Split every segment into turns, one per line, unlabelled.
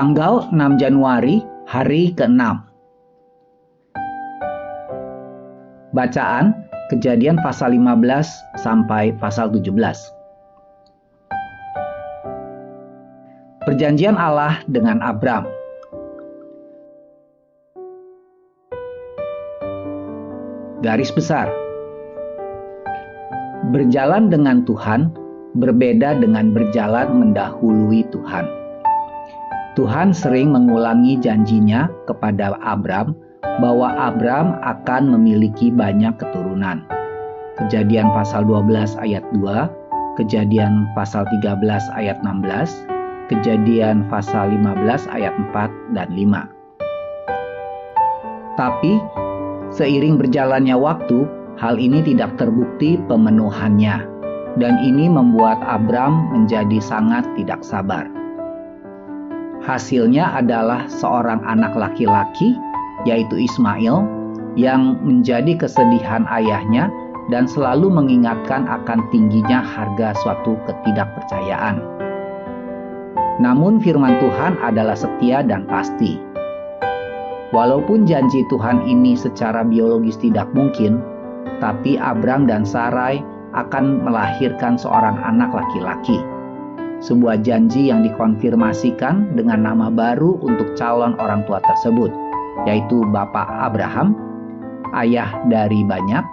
Tanggal 6 Januari, hari ke-6. Bacaan Kejadian pasal 15 sampai pasal 17. Perjanjian Allah dengan Abram. Garis besar. Berjalan dengan Tuhan berbeda dengan berjalan mendahului Tuhan. Tuhan sering mengulangi janjinya kepada Abram bahwa Abram akan memiliki banyak keturunan. Kejadian pasal 12 ayat 2, Kejadian pasal 13 ayat 16, Kejadian pasal 15 ayat 4 dan 5. Tapi seiring berjalannya waktu, hal ini tidak terbukti pemenuhannya, dan ini membuat Abram menjadi sangat tidak sabar. Hasilnya adalah seorang anak laki-laki, yaitu Ismail, yang menjadi kesedihan ayahnya dan selalu mengingatkan akan tingginya harga suatu ketidakpercayaan. Namun firman Tuhan adalah setia dan pasti. Walaupun janji Tuhan ini secara biologis tidak mungkin, tapi Abram dan Sarai akan melahirkan seorang anak laki-laki. Sebuah janji yang dikonfirmasikan dengan nama baru untuk calon orang tua tersebut, yaitu Bapak Abraham, ayah dari banyak,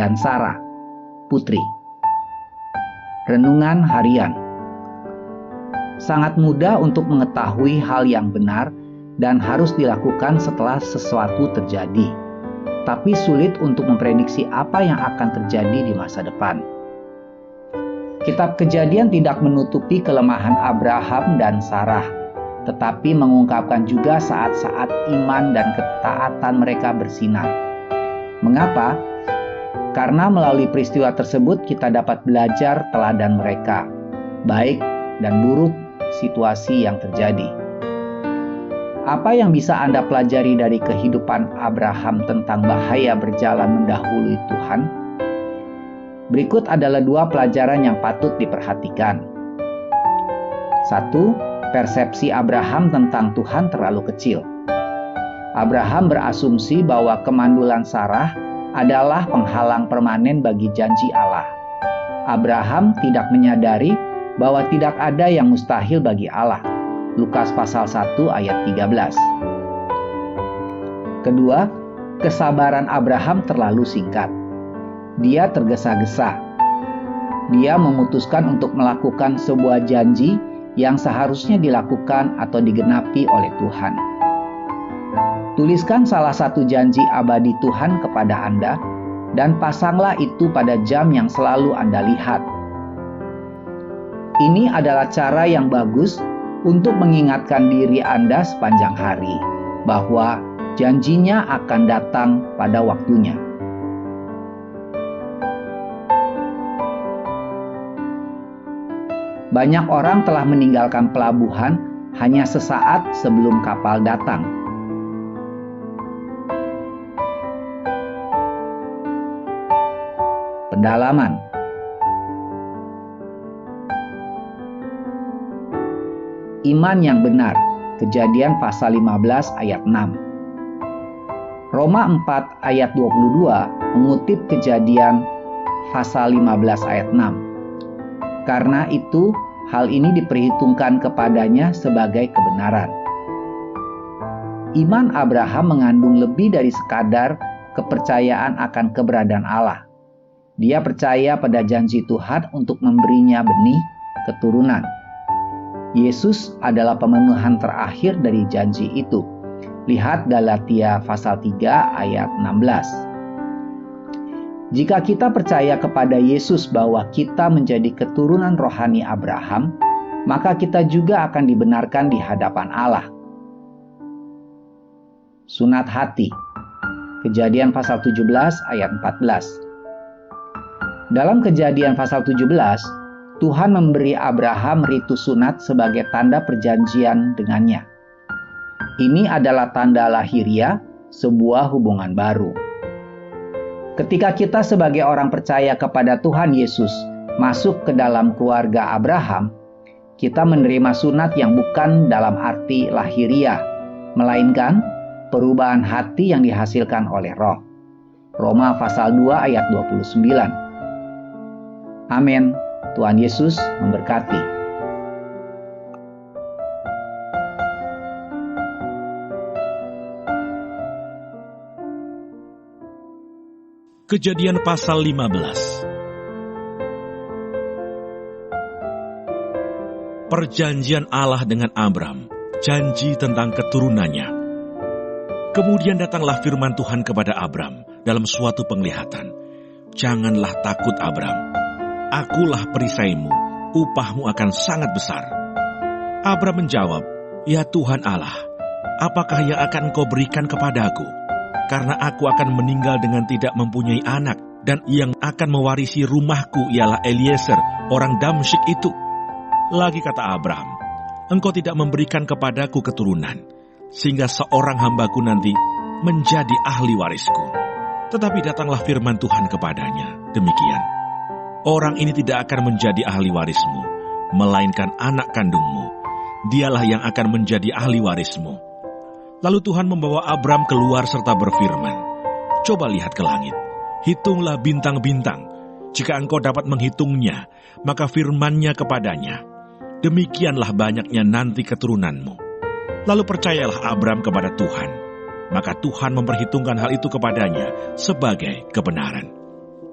dan Sarah, putri. Renungan harian. Sangat mudah untuk mengetahui hal yang benar dan harus dilakukan setelah sesuatu terjadi, tapi sulit untuk memprediksi apa yang akan terjadi di masa depan. Kitab Kejadian tidak menutupi kelemahan Abraham dan Sarah, tetapi mengungkapkan juga saat-saat iman dan ketaatan mereka bersinar. Mengapa? Karena melalui peristiwa tersebut kita dapat belajar teladan mereka, baik dan buruk situasi yang terjadi. Apa yang bisa Anda pelajari dari kehidupan Abraham tentang bahaya berjalan mendahului Tuhan? Berikut adalah 2 pelajaran yang patut diperhatikan. 1. Persepsi Abraham tentang Tuhan terlalu kecil. Abraham berasumsi bahwa kemandulan Sarah adalah penghalang permanen bagi janji Allah. Abraham tidak menyadari bahwa tidak ada yang mustahil bagi Allah. Lukas pasal 1 ayat 13. Kedua, kesabaran Abraham terlalu singkat. Dia tergesa-gesa. Dia memutuskan untuk melakukan sebuah janji yang seharusnya dilakukan atau digenapi oleh Tuhan. Tuliskan salah satu janji abadi Tuhan kepada Anda dan pasanglah itu pada jam yang selalu Anda lihat. Ini adalah cara yang bagus untuk mengingatkan diri Anda sepanjang hari bahwa janjinya akan datang pada waktunya. Banyak orang telah meninggalkan pelabuhan hanya sesaat sebelum kapal datang. Pendalaman. Iman yang benar. Kejadian pasal 15 ayat 6. Roma 4 ayat 22 mengutip Kejadian pasal 15 ayat 6. Karena itu, hal ini diperhitungkan kepadanya sebagai kebenaran. Iman Abraham mengandung lebih dari sekadar kepercayaan akan keberadaan Allah. Dia percaya pada janji Tuhan untuk memberinya benih keturunan. Yesus adalah pemenuhan terakhir dari janji itu. Lihat Galatia pasal 3 ayat 16. Jika kita percaya kepada Yesus bahwa kita menjadi keturunan rohani Abraham, maka kita juga akan dibenarkan di hadapan Allah. Sunat hati. Kejadian pasal 17 ayat 14. Dalam Kejadian pasal 17, Tuhan memberi Abraham ritu sunat sebagai tanda perjanjian dengannya. Ini adalah tanda lahiriah sebuah hubungan baru. Ketika kita sebagai orang percaya kepada Tuhan Yesus masuk ke dalam keluarga Abraham, kita menerima sunat yang bukan dalam arti lahiriah, melainkan perubahan hati yang dihasilkan oleh Roh. Roma pasal 2 ayat 29. Amin. Tuhan Yesus memberkati.
Kejadian pasal 15. Perjanjian Allah dengan Abram, janji tentang keturunannya. Kemudian datanglah firman Tuhan kepada Abram dalam suatu penglihatan. Janganlah takut Abram, akulah perisaimu, upahmu akan sangat besar. Abram menjawab, ya Tuhan Allah, apakah yang akan Engkau berikan kepadaku? Karena aku akan meninggal dengan tidak mempunyai anak, dan yang akan mewarisi rumahku ialah Eliezer, orang Damsyik itu. Lagi kata Abraham, Engkau tidak memberikan kepadaku keturunan, sehingga seorang hambaku nanti menjadi ahli warisku. Tetapi datanglah firman Tuhan kepadanya, demikian. Orang ini tidak akan menjadi ahli warismu, melainkan anak kandungmu. Dialah yang akan menjadi ahli warismu. Lalu Tuhan membawa Abram keluar serta berfirman, coba lihat ke langit, hitunglah bintang-bintang. Jika engkau dapat menghitungnya, maka firman-Nya kepadanya, demikianlah banyaknya nanti keturunanmu. Lalu percayalah Abram kepada Tuhan, maka Tuhan memperhitungkan hal itu kepadanya sebagai kebenaran.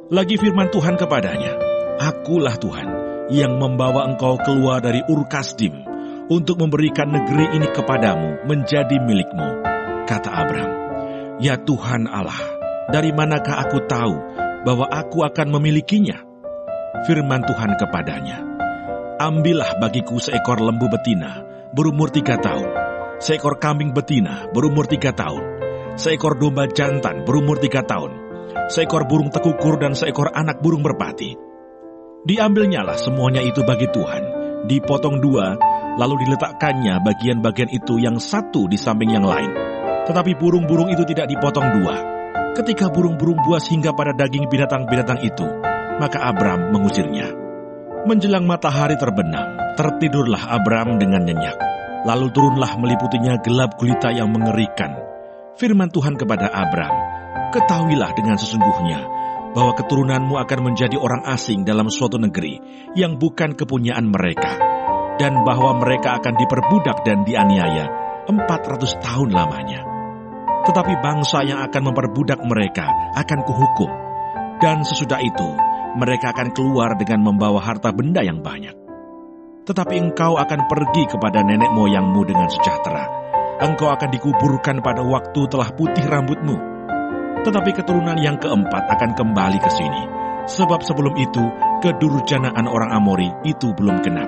Lagi firman Tuhan kepadanya, akulah Tuhan yang membawa engkau keluar dari Ur Kasdim, untuk memberikan negeri ini kepadamu menjadi milikmu. Kata Abram, ya Tuhan Allah, dari manakah aku tahu bahwa aku akan memilikinya? Firman Tuhan kepadanya, ambillah bagiku seekor lembu betina berumur 3 tahun, seekor kambing betina berumur 3 tahun, seekor domba jantan berumur 3 tahun, seekor burung tekukur dan seekor anak burung merpati. Diambilnyalah semuanya itu bagi Tuhan, dipotong 2, lalu diletakkannya bagian-bagian itu yang satu di samping yang lain. Tetapi burung-burung itu tidak dipotong 2. Ketika burung-burung buas hingga pada daging binatang-binatang itu, maka Abram mengusirnya. Menjelang matahari terbenam, tertidurlah Abram dengan nyenyak. Lalu turunlah meliputinya gelap gulita yang mengerikan. Firman Tuhan kepada Abram, ketahuilah dengan sesungguhnya bahwa keturunanmu akan menjadi orang asing dalam suatu negeri yang bukan kepunyaan mereka, dan bahwa mereka akan diperbudak dan dianiaya 400 tahun lamanya. Tetapi bangsa yang akan memperbudak mereka akan kuhukum, dan sesudah itu mereka akan keluar dengan membawa harta benda yang banyak. Tetapi engkau akan pergi kepada nenek moyangmu dengan sejahtera. Engkau akan dikuburkan pada waktu telah putih rambutmu. Tetapi keturunan yang keempat akan kembali ke sini, sebab sebelum itu kedurjanaan orang Amori itu belum genap.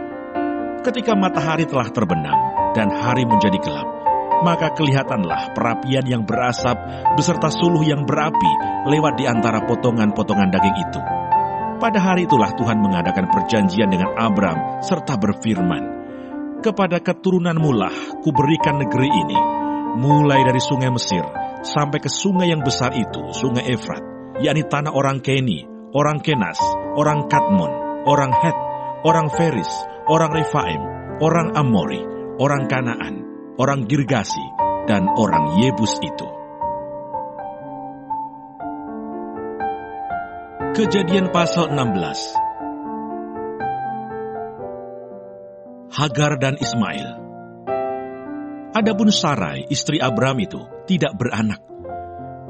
Ketika matahari telah terbenam dan hari menjadi gelap, maka kelihatanlah perapian yang berasap beserta suluh yang berapi lewat di antara potongan-potongan daging itu. Pada hari itulah Tuhan mengadakan perjanjian dengan Abram serta berfirman, kepada keturunanmu lah kuberikan negeri ini, mulai dari sungai Mesir sampai ke sungai yang besar itu, sungai Efrat, yakni tanah orang Keni, orang Kenas, orang Kadmon, orang Het, orang Feris, orang Refaim, orang Amori, orang Kanaan, orang Girgasi, dan orang Yebus itu. Kejadian pasal 16. Hagar dan Ismail. Adapun Sarai, istri Abram itu, tidak beranak.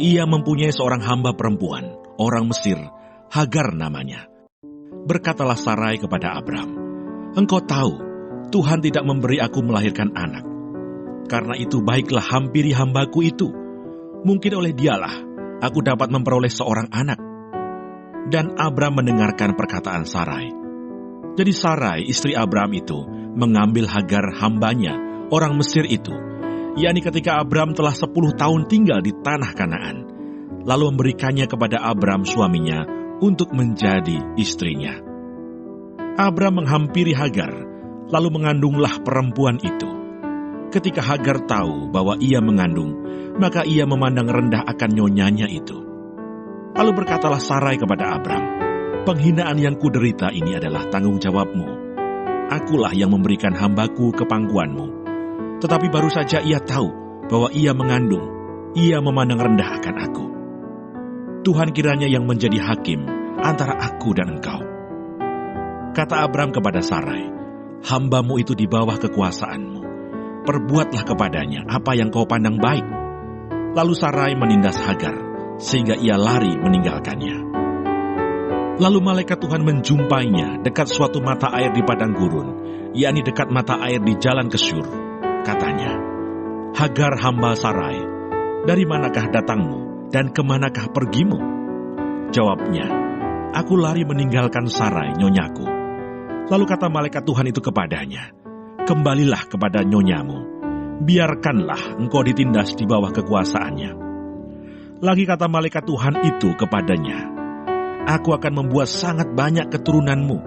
Ia mempunyai seorang hamba perempuan, orang Mesir, Hagar namanya. Berkatalah Sarai kepada Abram, engkau tahu, Tuhan tidak memberi aku melahirkan anak. Karena itu baiklah hampiri hambaku itu. Mungkin oleh dialah aku dapat memperoleh seorang anak. Dan Abram mendengarkan perkataan Sarai. Jadi Sarai, istri Abram itu, mengambil Hagar hambanya, orang Mesir itu, yakni ketika Abram telah 10 tahun tinggal di tanah Kanaan, lalu memberikannya kepada Abram suaminya untuk menjadi istrinya. Abram menghampiri Hagar, lalu mengandunglah perempuan itu. Ketika Hagar tahu bahwa ia mengandung, maka ia memandang rendah akan nyonyanya itu. Lalu berkatalah Sarai kepada Abram, penghinaan yang kuderita ini adalah tanggung jawabmu. akulah yang memberikan hambaku ke pangkuanmu. Tetapi baru saja ia tahu bahwa ia mengandung, ia memandang rendah akan aku. Tuhan kiranya yang menjadi hakim antara aku dan engkau. Kata Abram kepada Sarai, hambamu itu di bawah kekuasaanmu. Perbuatlah kepadanya apa yang kau pandang baik. Lalu Sarai menindas Hagar, sehingga ia lari meninggalkannya. Lalu malaikat Tuhan menjumpainya dekat suatu mata air di padang gurun, yakni dekat mata air di jalan ke Syur. Katanya, Hagar hamba Sarai, dari manakah datangmu dan kemanakah pergimu? Jawabnya, aku lari meninggalkan Sarai, nyonyaku. Lalu kata malaikat Tuhan itu kepadanya, kembalilah kepada nyonyamu, biarkanlah engkau ditindas di bawah kekuasaannya. Lagi kata malaikat Tuhan itu kepadanya, aku akan membuat sangat banyak keturunanmu,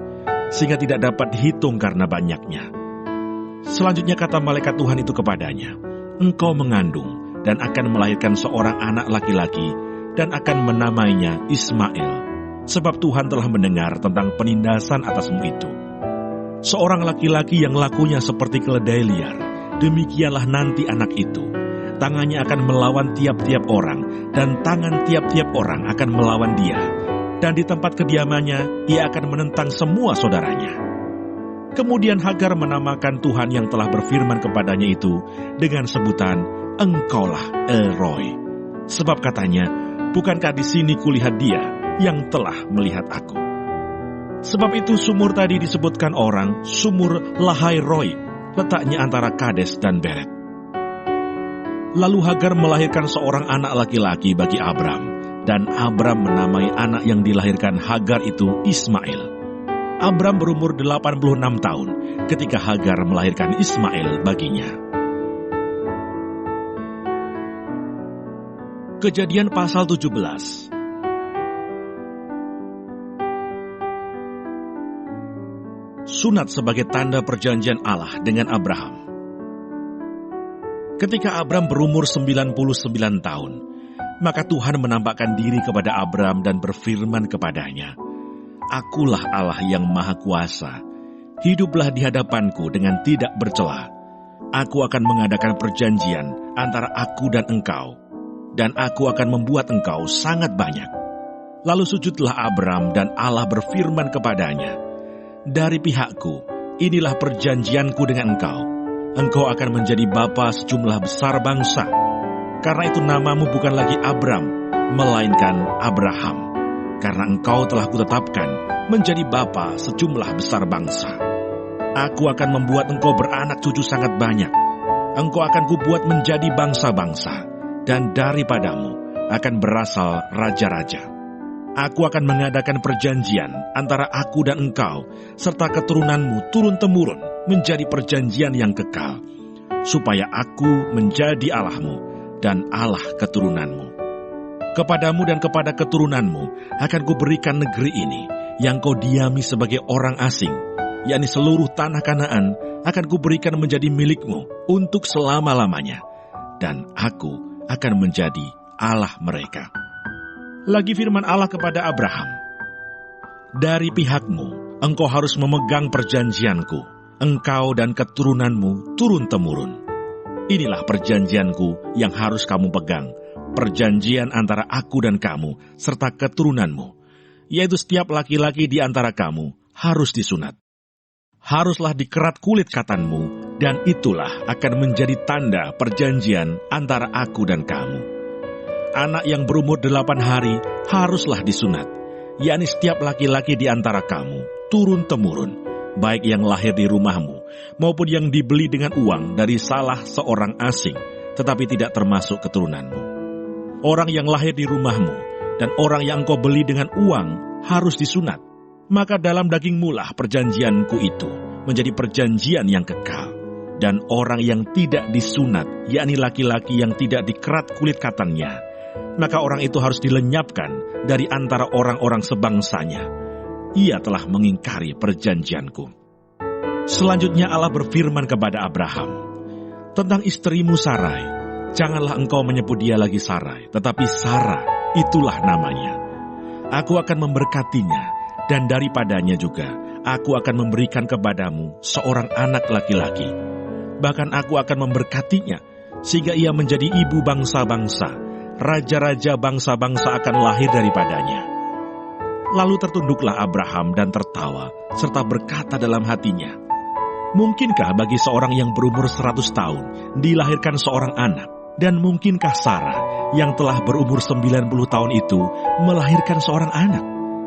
sehingga tidak dapat dihitung karena banyaknya. Selanjutnya kata malaikat Tuhan itu kepadanya, engkau mengandung dan akan melahirkan seorang anak laki-laki dan akan menamainya Ismail, sebab Tuhan telah mendengar tentang penindasan atasmu itu. Seorang laki-laki yang lakunya seperti keledai liar, demikianlah nanti anak itu. Tangannya akan melawan tiap-tiap orang, dan tangan tiap-tiap orang akan melawan dia. Dan di tempat kediamannya, ia akan menentang semua saudaranya. Kemudian Hagar menamakan Tuhan yang telah berfirman kepadanya itu dengan sebutan, Engkaulah El Roi. Sebab katanya, bukankah di sini kulihat dia yang telah melihat aku? Sebab itu sumur tadi disebutkan orang sumur Lahai Roi, letaknya antara Kades dan Beret. Lalu Hagar melahirkan seorang anak laki-laki bagi Abram, dan Abram menamai anak yang dilahirkan Hagar itu Ismail. Abram berumur 86 tahun ketika Hagar melahirkan Ismail baginya. Kejadian pasal 17. Sunat sebagai tanda perjanjian Allah dengan Abraham. Ketika Abram berumur 99 tahun, maka Tuhan menampakkan diri kepada Abram dan berfirman kepadanya, Akulah Allah yang Maha Kuasa, hiduplah di hadapanku dengan tidak bercela. Aku akan mengadakan perjanjian antara aku dan engkau, dan aku akan membuat engkau sangat banyak. Lalu sujudlah Abram dan Allah berfirman kepadanya, Dari pihakku, inilah perjanjianku dengan engkau. Engkau akan menjadi bapa sejumlah besar bangsa. Karena itu namamu bukan lagi Abram, melainkan Abraham. Karena engkau telah kutetapkan menjadi bapa sejumlah besar bangsa. Aku akan membuat engkau beranak cucu sangat banyak. Engkau akan kubuat menjadi bangsa-bangsa, dan daripadamu akan berasal raja-raja. Aku akan mengadakan perjanjian antara aku dan engkau, serta keturunanmu turun-temurun menjadi perjanjian yang kekal, supaya aku menjadi Allahmu dan Allah keturunanmu. Kepadamu dan kepada keturunanmu akan kuberikan negeri ini, yang kau diami sebagai orang asing, yakni seluruh tanah Kanaan akan kuberikan menjadi milikmu untuk selama-lamanya, dan aku akan menjadi Allah mereka. Lagi firman Allah kepada Abraham, Dari pihakmu, engkau harus memegang perjanjianku, engkau dan keturunanmu turun-temurun. Inilah perjanjianku yang harus kamu pegang, perjanjian antara aku dan kamu, serta keturunanmu, yaitu setiap laki-laki di antara kamu harus disunat. Haruslah dikerat kulit katanmu, dan itulah akan menjadi tanda perjanjian antara aku dan kamu. Anak yang berumur 8 hari haruslah disunat, yakni setiap laki-laki di antara kamu, turun-temurun, baik yang lahir di rumahmu, maupun yang dibeli dengan uang dari salah seorang asing, tetapi tidak termasuk keturunanmu. Orang yang lahir di rumahmu, dan orang yang engkau beli dengan uang, harus disunat. Maka dalam dagingmu lah perjanjianku itu menjadi perjanjian yang kekal. Dan orang yang tidak disunat, yakni laki-laki yang tidak dikerat kulit katannya, maka orang itu harus dilenyapkan dari antara orang-orang sebangsanya. Ia telah mengingkari perjanjianku. Selanjutnya Allah berfirman kepada Abraham, tentang istrimu Sarai, janganlah engkau menyebut dia lagi Sarai, tetapi Sarah, itulah namanya. Aku akan memberkatinya, dan daripadanya juga aku akan memberikan kepadamu seorang anak laki-laki. Bahkan aku akan memberkatinya, sehingga ia menjadi ibu bangsa-bangsa. Raja-raja bangsa-bangsa akan lahir daripadanya. Lalu tertunduklah Abraham dan tertawa, serta berkata dalam hatinya, mungkinkah bagi seorang yang berumur 100 tahun dilahirkan seorang anak? Dan mungkinkah Sarah yang telah berumur 90 tahun itu melahirkan seorang anak?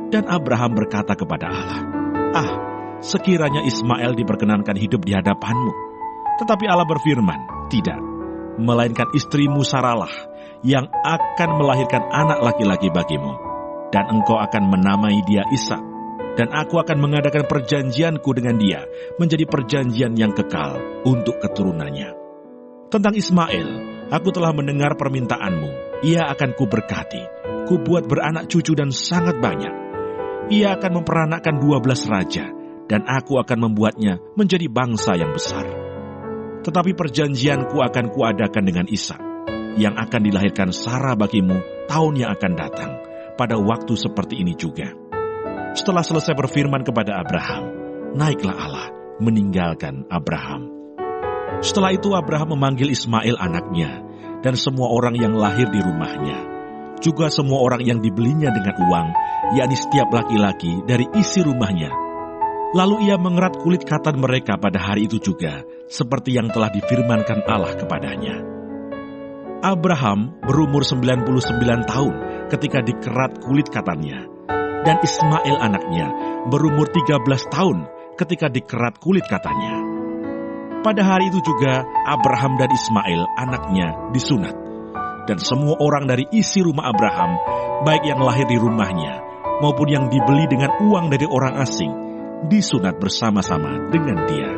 Dan Abraham berkata kepada Allah, sekiranya Ismail diperkenankan hidup di hadapanmu. Tetapi Allah berfirman, tidak, melainkan istrimu Sarahlah yang akan melahirkan anak laki-laki bagimu. Dan engkau akan menamai dia Ishak, dan aku akan mengadakan perjanjianku dengan dia menjadi perjanjian yang kekal untuk keturunannya. Tentang Ismail, aku telah mendengar permintaanmu. Ia akan kuberkati, kubuat beranak cucu dan sangat banyak. Ia akan memperanakkan 12 raja, dan aku akan membuatnya menjadi bangsa yang besar. Tetapi perjanjianku akan kuadakan dengan Ishak, yang akan dilahirkan Sarah bagimu tahun yang akan datang, pada waktu seperti ini juga. Setelah selesai berfirman kepada Abraham, naiklah Allah meninggalkan Abraham. Setelah itu Abraham memanggil Ismail anaknya, dan semua orang yang lahir di rumahnya, juga semua orang yang dibelinya dengan uang, yakni setiap laki-laki dari isi rumahnya. Lalu ia mengerat kulit katan mereka pada hari itu juga, seperti yang telah difirmankan Allah kepadanya. Abraham berumur 99 tahun ketika dikerat kulit katannya, dan Ismail anaknya berumur 13 tahun ketika dikerat kulit katanya. Pada hari itu juga Abraham dan Ismail anaknya disunat, dan semua orang dari isi rumah Abraham, baik yang lahir di rumahnya maupun yang dibeli dengan uang dari orang asing, disunat bersama-sama dengan dia.